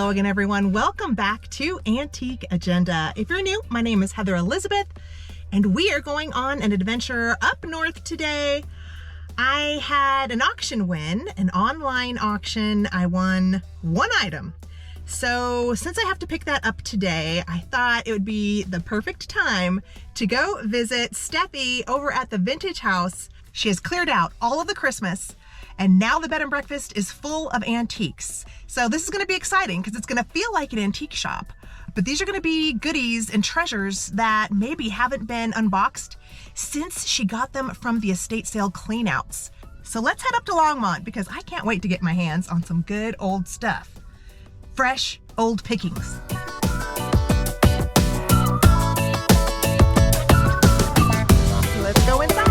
Hello again, everyone. Welcome back to Antique Agenda. If you're new, my name is Heather Elizabeth, and we are going on an adventure up north today. I had an auction win, an online auction. I won one item. So since I have to pick that up today, I thought it would be the perfect time to go visit Steffi over at the Vintage House. She has cleared out all of the Christmas, and now the bed and breakfast is full of antiques. So this is gonna be exciting because it's gonna feel like an antique shop, but these are gonna be goodies and treasures that maybe haven't been unboxed since she got them from the estate sale cleanouts. So let's head up to Longmont because I can't wait to get my hands on some good old stuff. Fresh old pickings. Let's go inside.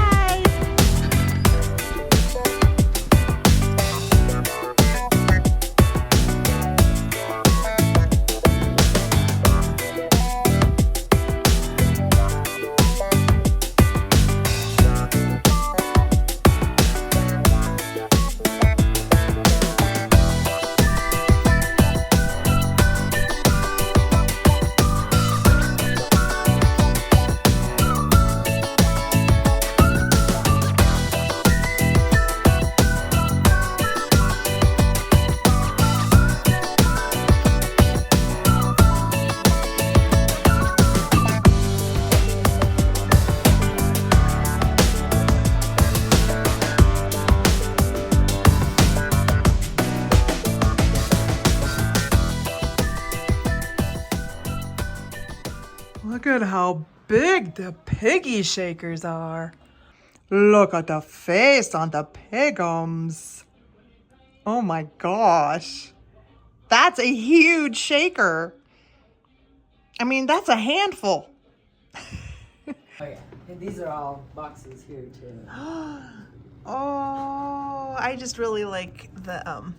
Look at how big the piggy shakers are. Look at the face on the pigums. Oh my gosh. That's a huge shaker. I mean, that's a handful. Oh yeah, and these are all boxes here too. Oh, I just really like the,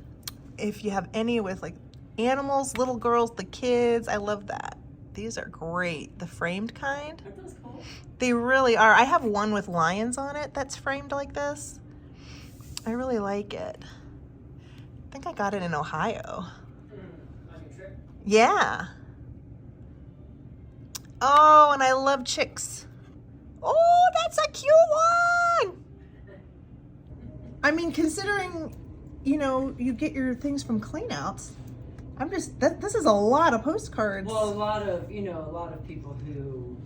if you have any with like animals, little girls, the kids, I love that. These are great. The framed kind. Aren't those cool? They really are. I have one with lions on it that's framed like this. I really like it. I think I got it in Ohio. On your trip? Yeah. Oh, and I love chicks. Oh, that's a cute one. I mean, considering, you know, you get your things from cleanouts. I'm just, this is a lot of postcards. Well, a lot of people who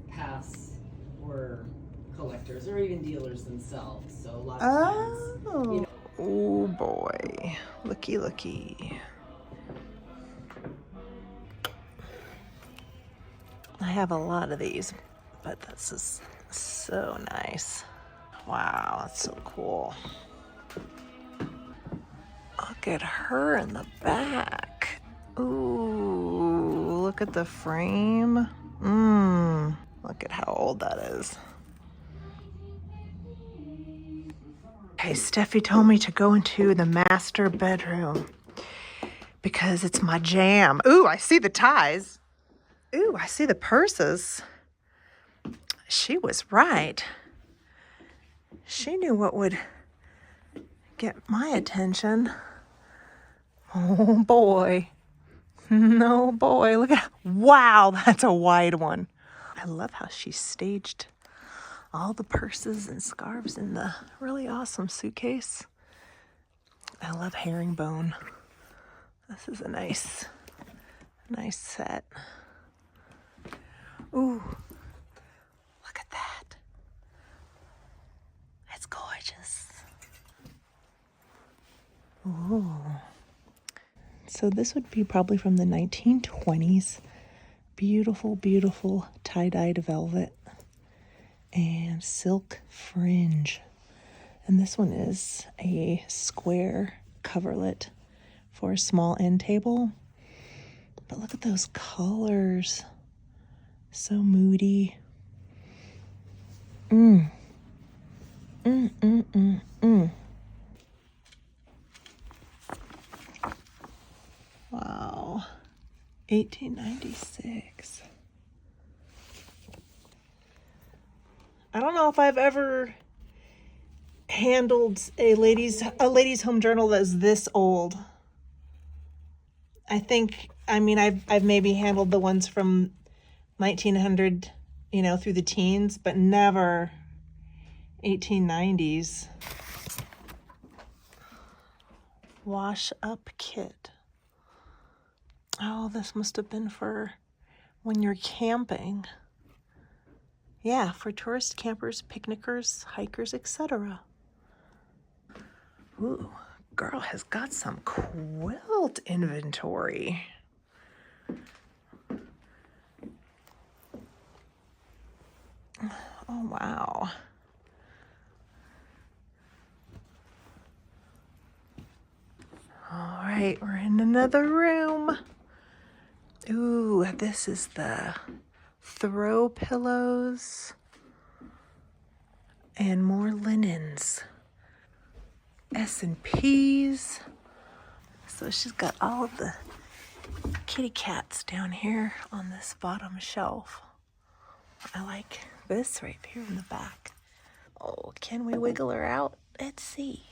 pass were collectors or even dealers themselves. So a lot of times, you know. Oh boy, looky, looky. I have a lot of these, but this is so nice. Wow, that's so cool. Look at her in the back. Ooh, look at the frame. Look at how old that is. Okay, Steffi told me to go into the master bedroom because it's my jam. Ooh, I see the ties. Ooh, I see the purses. She was right. She knew what would get my attention. Oh boy. No boy, look at, wow, that's a wide one. I love how she staged all the purses and scarves in the really awesome suitcase. I love herringbone. This is a nice set. Ooh, look at that. It's gorgeous. Ooh. So this would be probably from the 1920s. Beautiful, beautiful tie-dyed velvet and silk fringe. And this one is a square coverlet for a small end table. But look at those colors. So moody. Wow. 1896. I don't know if I've ever handled a ladies' home journal that's this old. I think, I mean, I've maybe handled the ones from 1900, you know, through the teens, but never 1890s. Wash up kit. Oh, this must have been for when you're camping. Yeah, for tourists, campers, picnickers, hikers, etc. Ooh, girl has got some quilt inventory. Oh, wow. All right, we're in another room. Ooh, this is the throw pillows and more linens. S&Ps. So she's got all of the kitty cats down here on this bottom shelf. I like this right here in the back. Oh, can we wiggle her out? Let's see.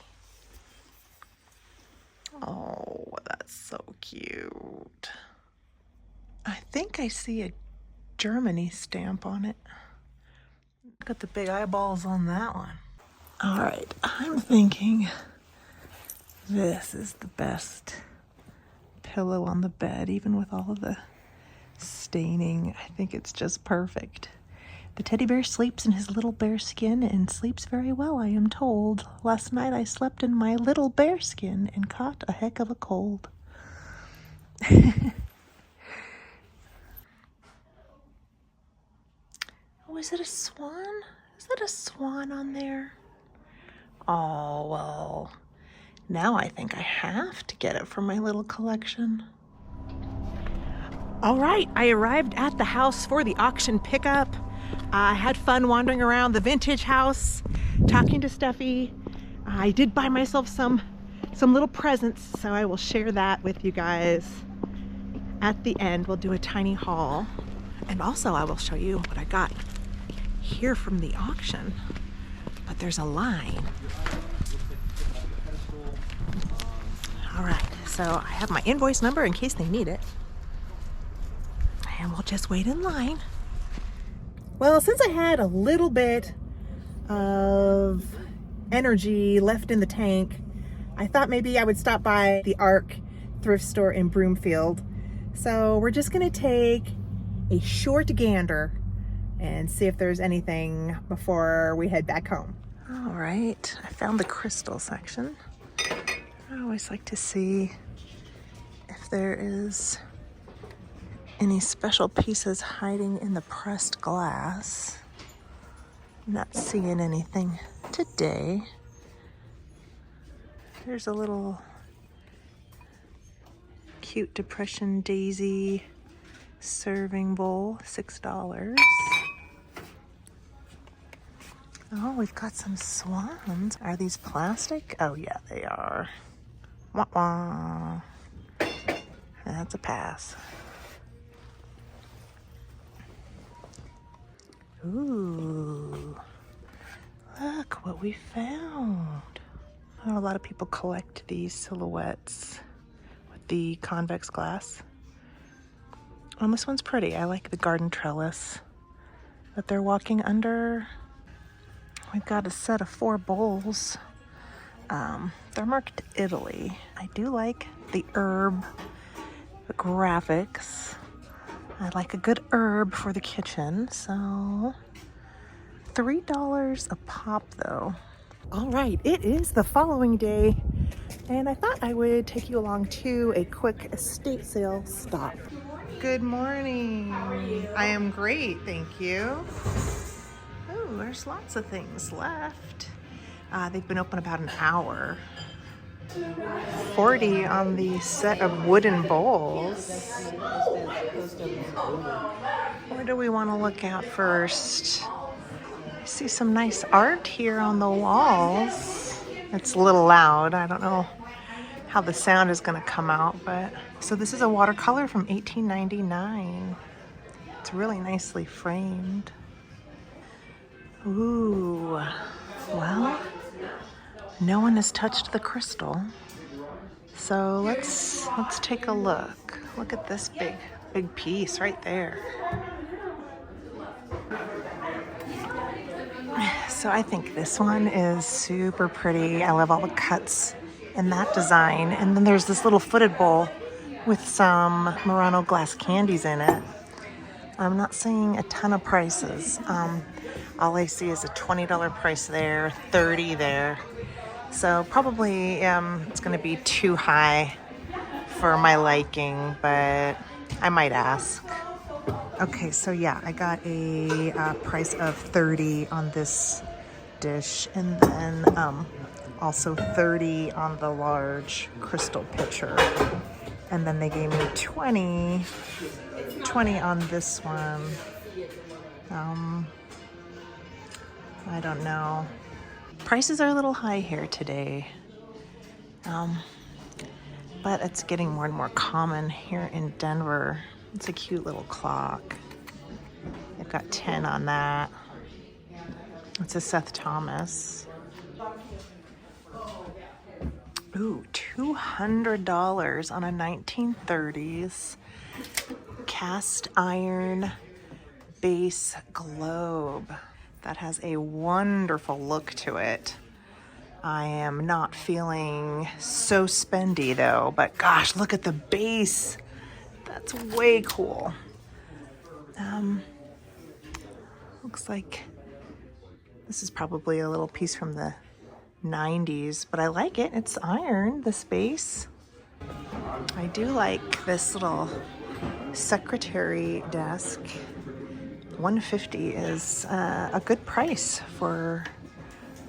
Oh, that's so cute. I think I see a Germany stamp on it. Got the big eyeballs on that one. All right, I'm thinking this is the best pillow on the bed, even with all of the staining. I think it's just perfect. The teddy bear sleeps in his little bear skin and sleeps very well, I am told. Last night I slept in my little bear skin and caught a heck of a cold. Oh, is it a swan? Is that a swan on there? Oh, well, now I think I have to get it for my little collection. All right, I arrived at the house for the auction pickup. I had fun wandering around the vintage house, talking to Steffi. I did buy myself some little presents, so I will share that with you guys. At the end, we'll do a tiny haul. And also I will show you what I got here from the auction. But there's a line. All right, so I have my invoice number in case they need it. And we'll just wait in line. Well, since I had a little bit of energy left in the tank, I thought maybe I would stop by the Arc thrift store in Broomfield. So we're just gonna take a short gander and see if there's anything before we head back home. All right, I found the crystal section. I always like to see if there is any special pieces hiding in the pressed glass. Not seeing anything today. There's a little cute Depression Daisy serving bowl, $6. Oh, we've got some swans. Are these plastic? Oh yeah, they are. Wah wah. That's a pass. Ooh, look what we found. I know a lot of people collect these silhouettes with the convex glass. Oh, this one's pretty. I like the garden trellis that they're walking under. We've got a set of 4 bowls. They're marked Italy. I do like the herb graphics. I like a good herb for the kitchen, so $3 a pop though. All right, it is the following day, and I thought I would take you along to a quick estate sale stop. Good morning. How are you? I am great, thank you. Oh, there's lots of things left. They've been open about an hour. 40 on the set of wooden bowls. Where do we want to look at first? I see some nice art here on the walls. It's a little loud. I don't know how the sound is going to come out, but so this is a watercolor from 1899. It's really nicely framed. Ooh, well, no one has touched the crystal, so let's take a look. Look at this big piece right there. So I think this one is super pretty. I love all the cuts in that design. And then there's this little footed bowl with some Murano glass candies in it. I'm not seeing a ton of prices. All I see is a $20 price there, $30 there. So probably it's gonna be too high for my liking, but I might ask. Okay, so yeah, I got a price of $30 on this dish, and then also $30 on the large crystal pitcher. And then they gave me $20 on this one. I don't know. Prices are a little high here today. But it's getting more and more common here in Denver. It's a cute little clock. I've got 10 on that. It's a Seth Thomas. Ooh, $200 on a 1930s cast iron base globe. That has a wonderful look to it. I am not feeling so spendy though, but gosh, look at the base. That's way cool. Looks like this is probably a little piece from the 90s, but I like it. It's iron, this base. I do like this little secretary desk. $150 is a good price for,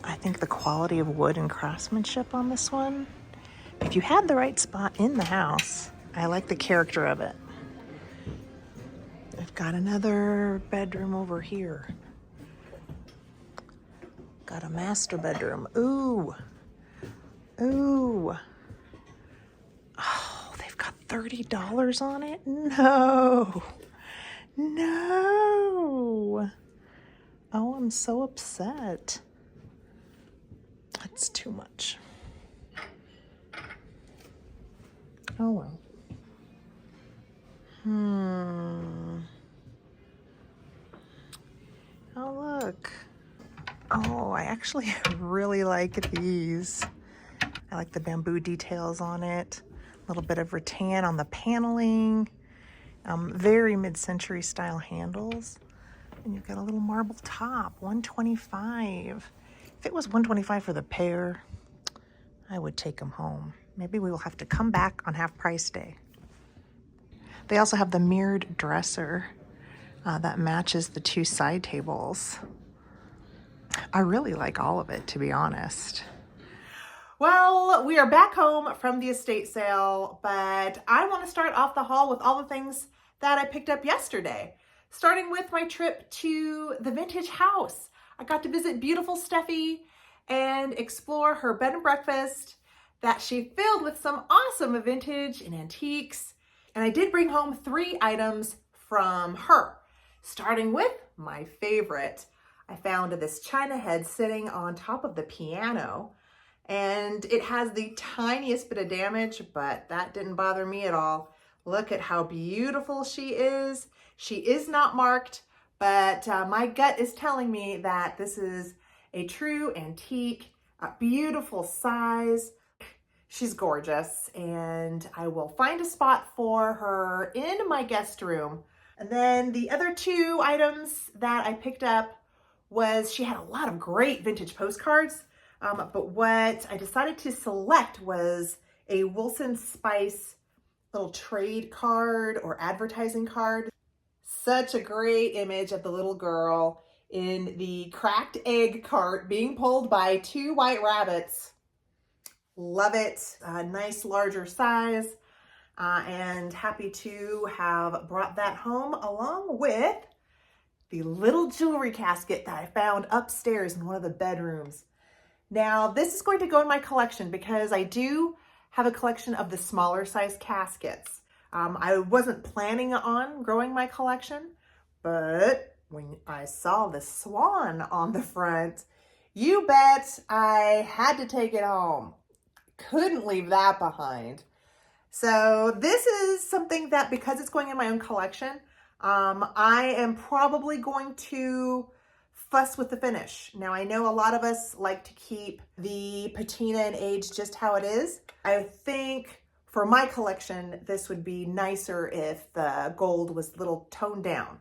I think, the quality of wood and craftsmanship on this one. If you had the right spot in the house, I like the character of it. I've got another bedroom over here. Got a master bedroom. Ooh. Ooh. Oh, they've got $30 on it? No. No. Oh, I'm so upset. That's too much. Oh well. Oh, look. Oh, I actually really like these. I like the bamboo details on it. A little bit of rattan on the paneling. Very mid-century style handles. And you've got a little marble top, $125. If it was $125 for the pair, I would take them home. Maybe we will have to come back on half price day. They also have the mirrored dresser that matches the two side tables. I really like all of it, to be honest. Well, we are back home from the estate sale, but I want to start off the haul with all the things that I picked up yesterday. Starting with my trip to the vintage house. I got to visit beautiful Steffi and explore her bed and breakfast that she filled with some awesome vintage and antiques. And I did bring home 3 items from her, starting with my favorite. I found this china head sitting on top of the piano, and it has the tiniest bit of damage, but that didn't bother me at all. Look at how beautiful she is. She is not marked, but my gut is telling me that this is a true antique, a beautiful size. She's gorgeous, and I will find a spot for her in my guest room. And then the other 2 items that I picked up was, she had a lot of great vintage postcards, but what I decided to select was a Wilson Spice little trade card or advertising card. Such a great image of the little girl in the cracked egg cart being pulled by 2 white rabbits. Love it. Nice larger size, and happy to have brought that home along with the little jewelry casket that I found upstairs in one of the bedrooms. Now, this is going to go in my collection because I do have a collection of the smaller size caskets. I wasn't planning on growing my collection, but when I saw the swan on the front, you bet I had to take it home. Couldn't leave that behind. So this is something that, because it's going in my own collection, I am probably going to fuss with the finish. Now, I know a lot of us like to keep the patina and age just how it is. I think for my collection, this would be nicer if the gold was a little toned down,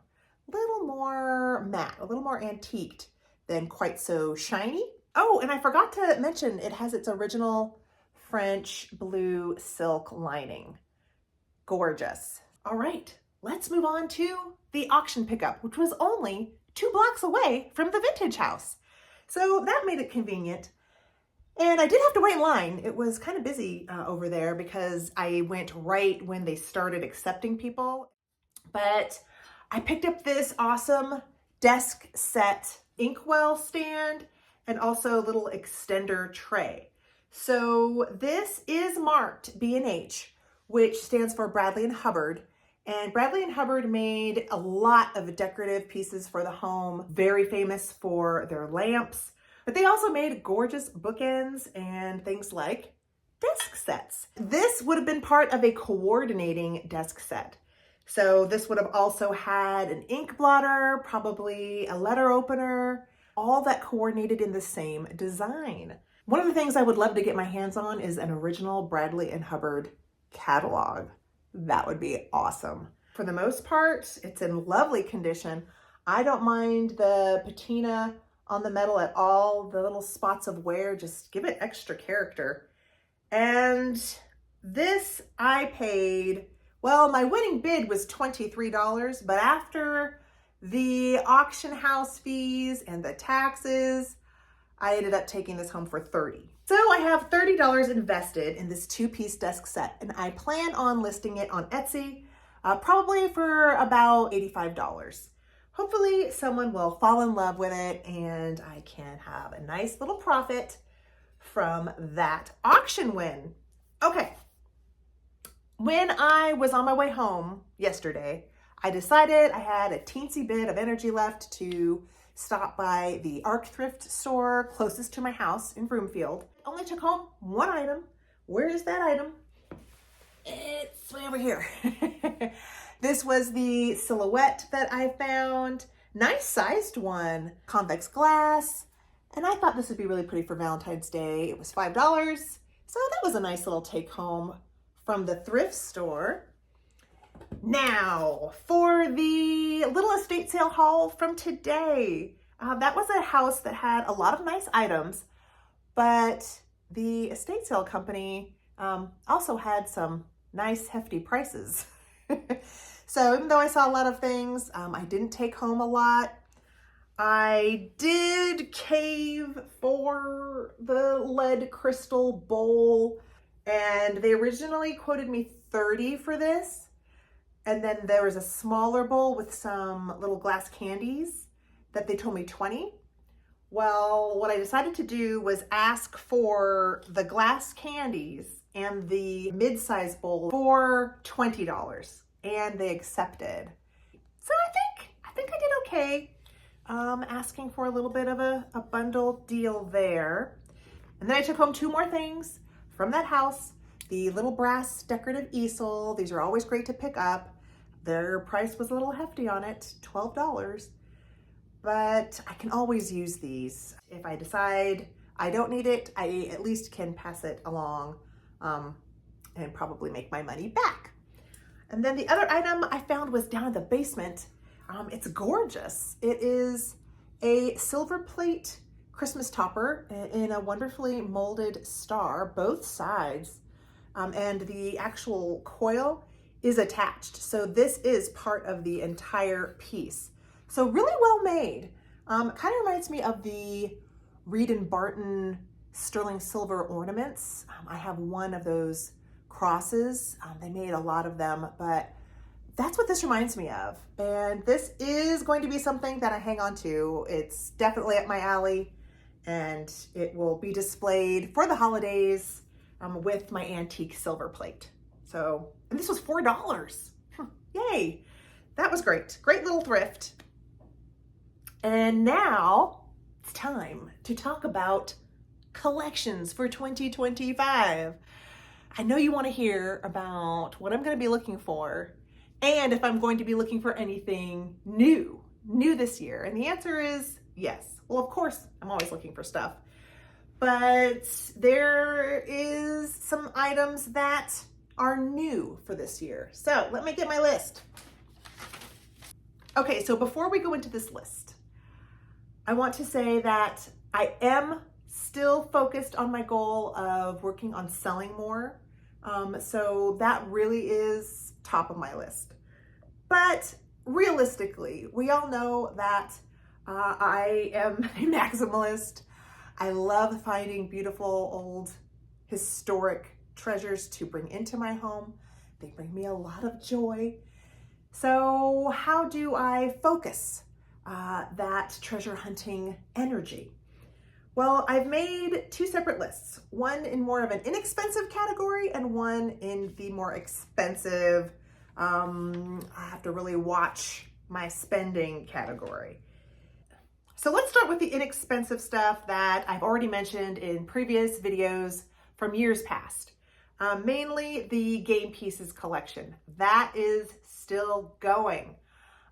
a little more matte, a little more antiqued than quite so shiny. Oh, and I forgot to mention, it has its original French blue silk lining. Gorgeous. All right, let's move on to the auction pickup, which was only 2 blocks away from the vintage house. So that made it convenient. And I did have to wait in line. It was kind of busy over there because I went right when they started accepting people. But I picked up this awesome desk set inkwell stand and also a little extender tray. So this is marked B&H, which stands for Bradley Hubbard. And Bradley Hubbard made a lot of decorative pieces for the home, very famous for their lamps, but they also made gorgeous bookends and things like desk sets. This would have been part of a coordinating desk set. So this would have also had an ink blotter, probably a letter opener, all that coordinated in the same design. One of the things I would love to get my hands on is an original Bradley and Hubbard catalog. That would be awesome. For the most part, it's in lovely condition. I don't mind the patina on the metal at all. The little spots of wear just give it extra character. And this I paid, well, my winning bid was $23, but after the auction house fees and the taxes, I ended up taking this home for $30. So I have $30 invested in this 2-piece desk set, and I plan on listing it on Etsy, probably for about $85. Hopefully someone will fall in love with it and I can have a nice little profit from that auction win. Okay, when I was on my way home yesterday, I decided I had a teensy bit of energy left to stop by the Arc Thrift store closest to my house in Broomfield. Only took home one item. Where is that item? It's way over here. This was the silhouette that I found. Nice sized one, convex glass. And I thought this would be really pretty for Valentine's Day. It was $5. So that was a nice little take home from the thrift store. Now, for the little estate sale haul from today, that was a house that had a lot of nice items, but the estate sale company also had some nice hefty prices. So even though I saw a lot of things, I didn't take home a lot. I did cave for the lead crystal bowl, and they originally quoted me $30 for this. And then there was a smaller bowl with some little glass candies that they told me $20. Well, what I decided to do was ask for the glass candies and the mid-size bowl for $20, and they accepted. So I think I did okay. Asking for a little bit of a bundle deal there. And then I took home 2 more things from that house. The little brass decorative easel. These are always great to pick up. Their price was a little hefty on it, $12, but I can always use these. If I decide I don't need it, I at least can pass it along and probably make my money back. And then the other item I found was down in the basement. It's gorgeous. It is a silver plate Christmas topper in a wonderfully molded star, both sides, and the actual coil is attached. So this is part of the entire piece. So really well made. Kind of reminds me of the Reed and Barton sterling silver ornaments. I have one of those crosses. They made a lot of them, but that's what this reminds me of. And this is going to be something that I hang on to. It's definitely up my alley, and it will be displayed for the holidays with my antique silver plate. So, and this was $4. Yay. That was great. Great little thrift. And now it's time to talk about collections for 2025. I know you want to hear about what I'm going to be looking for and if I'm going to be looking for anything new this year. And the answer is yes. Well, of course, I'm always looking for stuff, but there is some items that are new for this year. So let me get my list. Okay, so before we go into this list, I want to say that I am still focused on my goal of working on selling more. So that really is top of my list. But realistically, we all know that I am a maximalist. I love finding beautiful old historic treasures to bring into my home. They bring me a lot of joy. So how do I focus that treasure hunting energy? Well, I've made two separate lists, one in more of an inexpensive category and one in the more expensive, I have to really watch my spending category. So let's start with the inexpensive stuff that I've already mentioned in previous videos from years past. Mainly the game pieces collection. That is still going.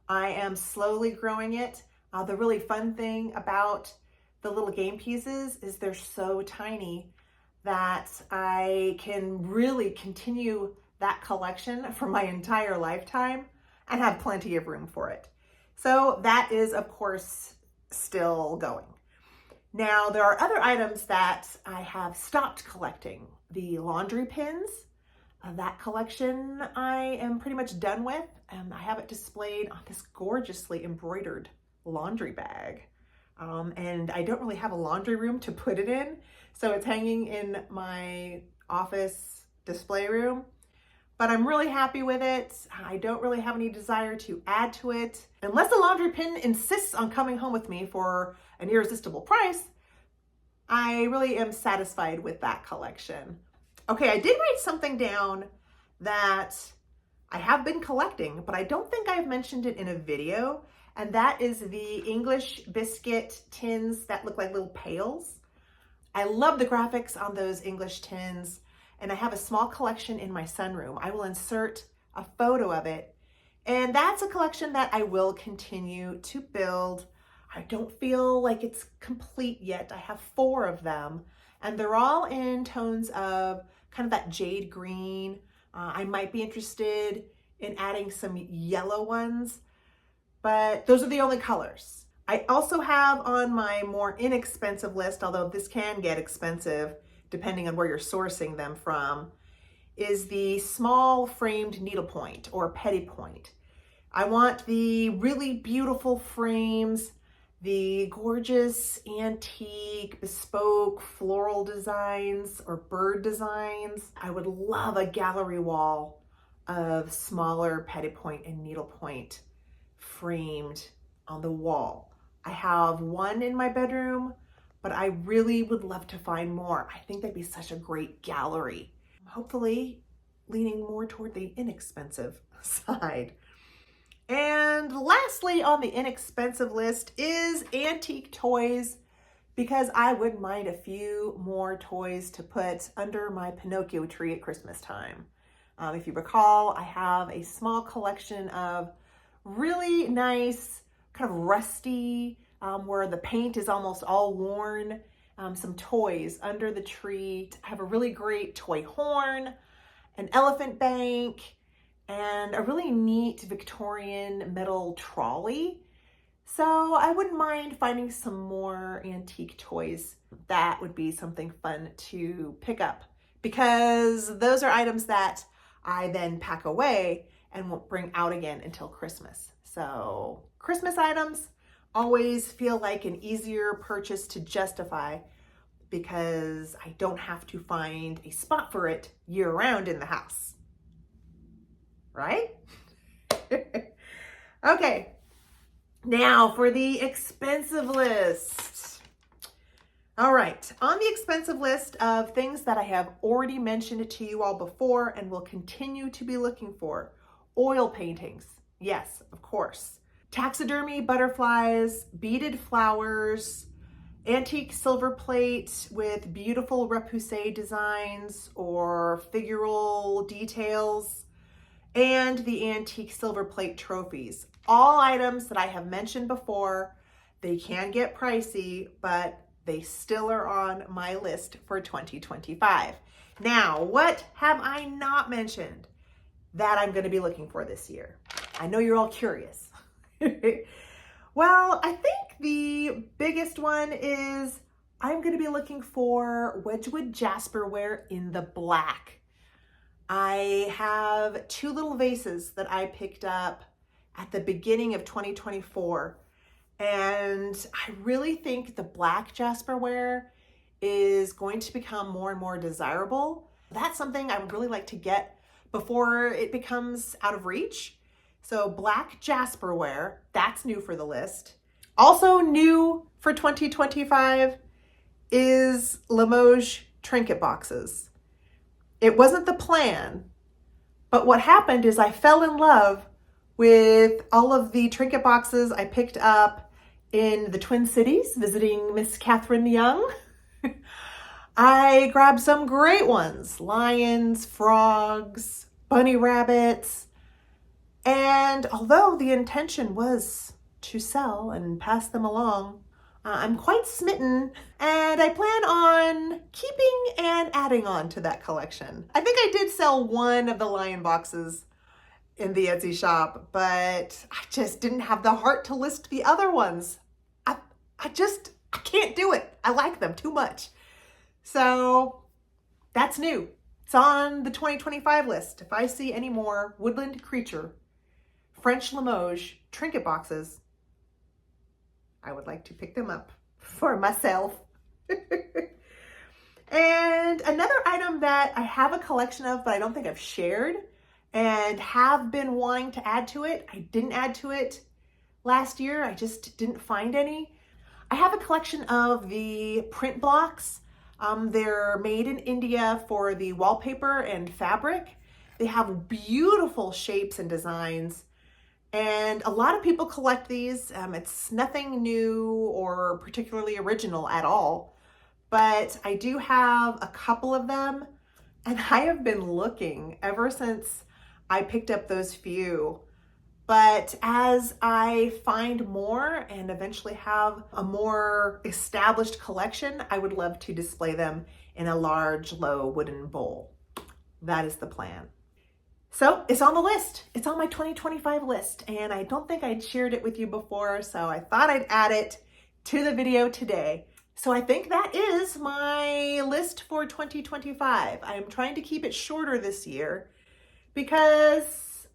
I am slowly growing it. The really fun thing about the little game pieces is they're so tiny that I can really continue that collection for my entire lifetime and have plenty of room for it. So that is, of course, still going. Now, there are other items that I have stopped collecting. The laundry pins, that collection I am pretty much done with. I have it displayed on this gorgeously embroidered laundry bag. And I don't really have a laundry room to put it in, so it's hanging in my office display room. But I'm really happy with it. I don't really have any desire to add to it. Unless the laundry pin insists on coming home with me for an irresistible price, I really am satisfied with that collection. Okay, I did write something down that I have been collecting, but I don't think I've mentioned it in a video, and that is the English biscuit tins that look like little pails. I love the graphics on those English tins, and I have a small collection in my sunroom. I will insert a photo of it, and that's a collection that I will continue to build. I don't feel like it's complete yet. I have 4 of them, and they're all in tones of kind of that jade green. I might be interested in adding some yellow ones, but those are the only colors. I also have on my more inexpensive list, although this can get expensive depending on where you're sourcing them from, is the small framed needlepoint or petit point. I want the really beautiful frames, the gorgeous antique bespoke floral designs or bird designs. I would love a gallery wall of smaller petit point and needlepoint framed on the wall. I have one in my bedroom, but I really would love to find more. I think that'd be such a great gallery. Hopefully leaning more toward the inexpensive side. And lastly on the inexpensive list is antique toys, because I wouldn't mind a few more toys to put under my Pinocchio tree at Christmas time. If you recall, I have a small collection of really nice, kind of rusty, where the paint is almost all worn, some toys under the tree. I have a really great toy horn, an elephant bank, and a really neat Victorian metal trolley. So I wouldn't mind finding some more antique toys. That would be something fun to pick up, because those are items that I then pack away and won't bring out again until Christmas. So Christmas items always feel like an easier purchase to justify, because I don't have to find a spot for it year round in the house. Right? Okay, now for the expensive list. All right, on the expensive list of things that I have already mentioned to you all before and will continue to be looking for: oil paintings, yes, of course. Taxidermy butterflies, beaded flowers, antique silver plate with beautiful repoussé designs or figural details, and the antique silver plate trophies. All items that I have mentioned before. They can get pricey, but they still are on my list for 2025. Now, what have I not mentioned that I'm going to be looking for this year? I know you're all curious. Well, I think the biggest one is I'm going to be looking for Wedgwood Jasperware in the black. I have 2 little vases that I picked up at the beginning of 2024. And I really think the black Jasperware is going to become more and more desirable. That's something I would really like to get before it becomes out of reach. So black Jasperware, that's new for the list. Also new for 2025 is Limoges trinket boxes. It wasn't the plan, but what happened is I fell in love with all of the trinket boxes I picked up in the Twin Cities visiting Miss Catherine Young. I grabbed some great ones: lions, frogs, bunny rabbits. And although the intention was to sell and pass them along, I'm quite smitten, and I plan on keeping and adding on to that collection. I think I did sell one of the lion boxes in the Etsy shop, but I just didn't have the heart to list the other ones. I can't do it. I like them too much. So that's new. It's on the 2025 list. If I see any more woodland creature French Limoges trinket boxes, I would like to pick them up for myself. And another item that I have a collection of, but I don't think I've shared and have been wanting to add to it. I didn't add to it last year. I just didn't find any. I have a collection of the print blocks. They're made in India for the wallpaper and fabric. They have beautiful shapes and designs, and a lot of people collect these. It's nothing new or particularly original at all, but I do have a couple of them, and I have been looking ever since I picked up those few. But as I find more and eventually have a more established collection, I would love to display them in a large, low wooden bowl. That is the plan. So it's on the list. It's on my 2025 list, and I don't think I'd shared it with you before, so I thought I'd add it to the video today. So I think that is my list for 2025. I'm trying to keep it shorter this year because,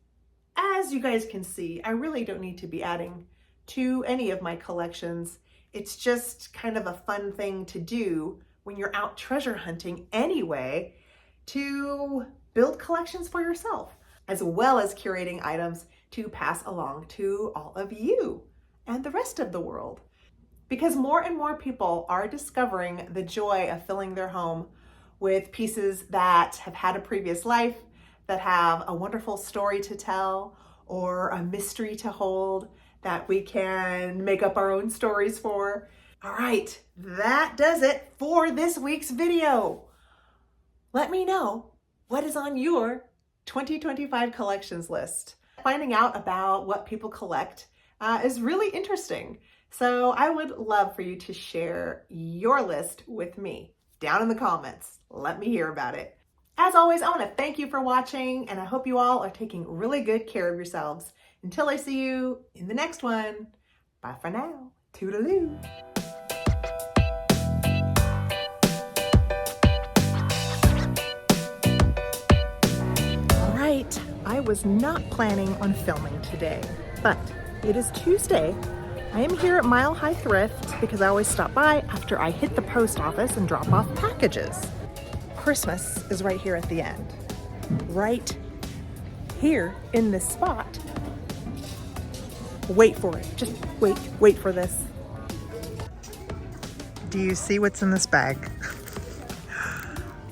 as you guys can see, I really don't need to be adding to any of my collections. It's just kind of a fun thing to do when you're out treasure hunting anyway, to build collections for yourself, as well as curating items to pass along to all of you and the rest of the world. Because more and more people are discovering the joy of filling their home with pieces that have had a previous life, that have a wonderful story to tell or a mystery to hold that we can make up our own stories for. All right, that does it for this week's video. Let me know what is on your 2025 collections list. Finding out about what people collect is really interesting. So I would love for you to share your list with me down in the comments. Let me hear about it. As always, I want to thank you for watching, and I hope you all are taking really good care of yourselves. Until I see you in the next one, bye for now. Toodaloo. All right, I was not planning on filming today, but it is Tuesday. I am here at Mile High Thrift because I always stop by after I hit the post office and drop off packages. Christmas is right here at the end, right here in this spot. Wait for it. Just wait for this. Do you see what's in this bag?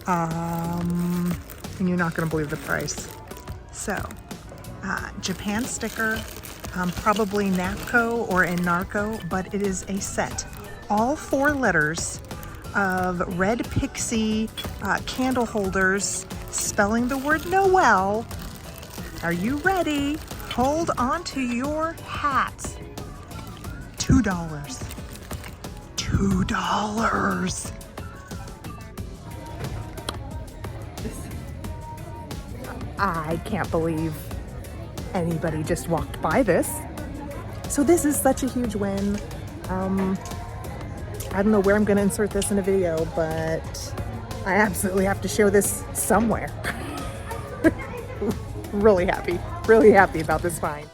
And you're not gonna believe the price. So, Japan sticker, probably NAPCO or in Narco, but it is a set all 4 letters of red pixie candle holders spelling the word Noel. Are you ready? Hold on to your hats. $2. $2. I can't believe anybody just walked by this. So this is such a huge win. I don't know where I'm gonna insert this in a video, but I absolutely have to show this somewhere. Really happy about this find.